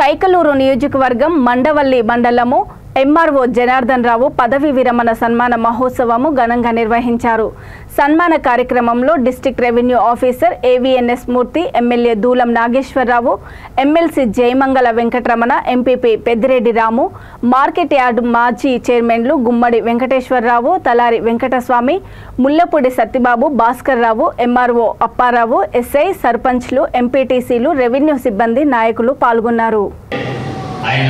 కైకలూరు నియోజకవర్గం మండవల్లి మండలము ఎంఆర్ఓ జనార్దన్ రావు పదవి విరమణ సన్మాన మహోత్సవము ఘనంగా నిర్వహించారు. సన్మాన కార్యక్రమంలో district revenue officer AVNS Murthy, MLA Doolam Nageswararao, MLC Jayamangala Venkataramana, MPP Peddireddy Ramu, market yard మాజీ చైర్మన్లు గుమ్మడి వెంకటేశ్వరరావు, తలారి వెంకటస్వామి, ముల్లపూడి సత్యబాబు, భాస్కర్ రావు, ఎంఆర్ఓ అప్పారావు, ఎస్ఐ, సర్పంచ్లు, ఎంపీటీసీలు, రెవెన్యూ సిబ్బంది, నాయకులు పాల్గొన్నారు. ఆయన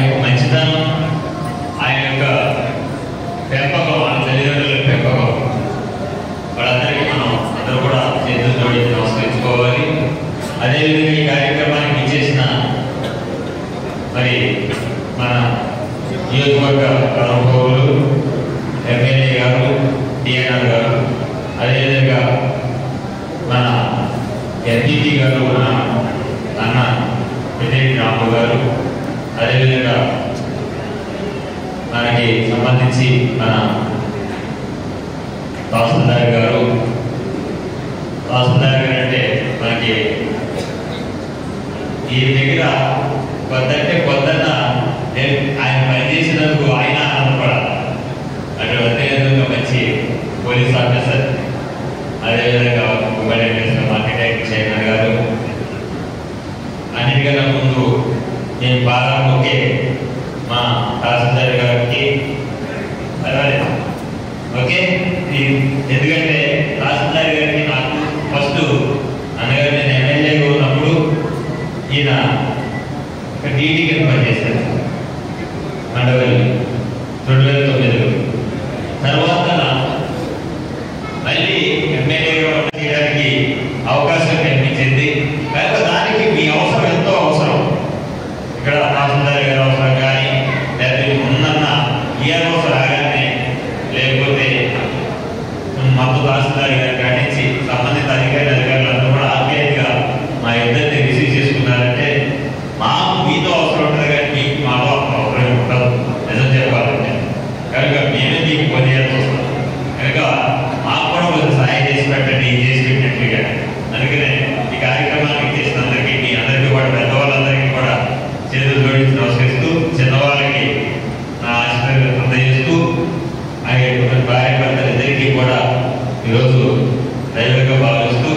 యొక్క పెంపకం, మన తల్లిదండ్రుల పెంపకం, వాళ్ళందరికీ మనం అందరూ కూడా చేతులు జోడించి నమస్కరించుకోవాలి. అదేవిధంగా ఈ కార్యక్రమానికి ఇచ్చేసిన మరి మన నియోజకవర్గ అనుభవులు, ఎమ్మెల్యే గారు, డిఎన్ఆర్ గారు, అదేవిధంగా మన ఎంపీపీ గారు, మన అన్న పెద్దిరెడ్డి రాము గారు, అదేవిధంగా మనకి సంబంధించి మన తహసీల్దార్ గారు అంటే మనకి ఈ దగ్గర పొద్దున్న ఆయన పనిచేసినందుకు ఆయన ఆనందపడాలి. అదేవిధంగా మంచి పోలీస్ ఆఫీసర్, అదేవిధంగా మార్కెట్ చైర్మన్ గారు, అన్నిటికన్నా ముందు నేను బాగా మొక్కే మా తహసీల్దార్ గారికి ఓకే. ఎందుకంటే తహసీల్దార్ గారికి నాకు ఫస్ట్ అన్నగారు నేను ఎమ్మెల్యేగా ఉన్నప్పుడు ఈయన డీటీ కింద పనిచేశారు మండవల్లి 2009. తర్వాత మళ్ళీ ఎమ్మెల్యేగా చేయడానికి అవకాశం కనిపించింది. కనుక దానికి మీ అవసరం ఎంతో అవసరం. ఇక్కడ తహసీల్దార్ గారి అవసరం కానీ, లేకపోతే ఉన్నన్న ఈఆర్ఓస్ రాగానే, లేకపోతే మత్తు తహసీల్దార్ గారి కానించి సంబంధిత అధికారులందరూ కూడా ఆప్యాయంగా మా ఇద్దరిని రిసీవ్ చేసుకున్నారంటే మాకు మీతో అవసరం ఉంటుంది, కానీ మీకు మాతో అవసరం ఉండదు నిజం చెప్పాలంటే. కనుక మేమే మీకు పనిచేయాల్సి వస్తాం. కనుక మాకు కూడా కొంచెం సహాయం చేసి పెట్టండి, చేసి పెట్టినట్లుగా. అందుకనే ఈ కార్యక్రమానికి చేసిన అందరికీ, మీ అందరికీ కూడా, పెద్దవాళ్ళందరికీ కూడా చేతులు జోడించి నమస్కరిస్తూ, చిన్నవాళ్ళకి నా ఆశీర్వాదాలు అందజేస్తూ, అలాగే భార్య భర్తలిద్దరికీ కూడా ఈరోజు దైవంగా భావిస్తూ,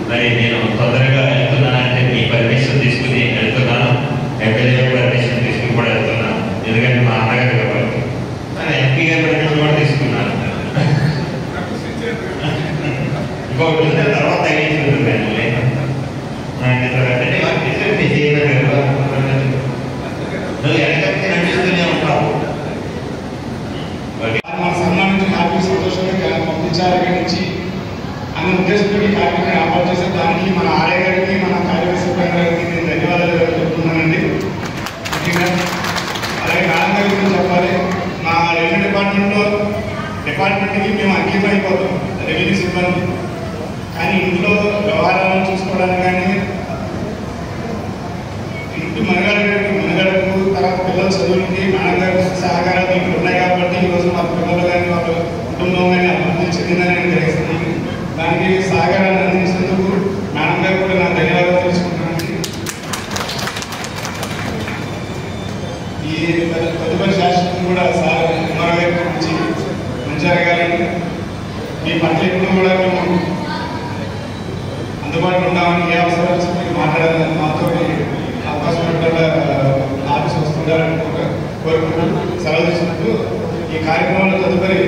మరి నేను తొందరగా వెళ్తున్నానంటే మీ పర్మిషన్ తీసుకుని వెళ్తున్నాను, ఎమ్మెల్యే పర్మిషన్ తీసుకుని కూడా వెళ్తున్నాను. ఎందుకంటే మా అన్నగారు కాబట్టి ఎంపీ గారి పర్మిషన్ కూడా తీసుకున్నాను. ఇంకొకటి తర్వాత తగ్గించుకుంటుంది నడిపిస్తూనే ఉంటావు. మన సన్మానించి హ్యాపీ సంతోషంగా పంపించాలి నుంచి అన్న ఉద్దేశంతో ఈ కార్యక్రమం ఏర్పాటు చేసే దానికి మన ఆర్ఏ గారికి, మన కార్యదర్శి గారికి నేను ధన్యవాదాలు చెప్తున్నానండి. ముఖ్యంగా అలాగే నాన్న గారి గురించి చెప్పాలి. మా రెవెన్యూ డిపార్ట్మెంట్కి మేము అంకితమైపోతాం, రెవెన్యూ సిబ్బంది. కానీ ఇంట్లో వ్యవహారాలను చూసుకోవడానికి కానీ, ఇంటి మనగడకు తర్వాత పిల్లల చదువులకి నాన్నగారి సహకారాలు ఇక్కడ ఉన్నాయి కాబట్టి ఈరోజు మా పిల్లలు కానీ వాళ్ళ కుటుంబం కానీ అభివృద్ధి చెందిందని నేను గ్రహిస్తున్నాను. దానికి సహకారాన్ని అందించినందుకు మేడం గారు కూడా నా ధన్యవాదాలు తెలుసుకుంటున్నాను. ఈ తదుపరి శాసనం కూడా సార్ కుమార్ గారి గురించి మంచి జరగాలని, మీ పట్ల ఎప్పుడు కూడా మేము అందుబాటులో ఉన్నామని, ఏ అవసరం వచ్చి మీరు మాట్లాడాలని, మాతో అవకాశం ఆఫీస్ వస్తుండాలని కోరుకుంటూ సెలవు తీసుకుంటూ ఈ కార్యక్రమంలో తదుపరి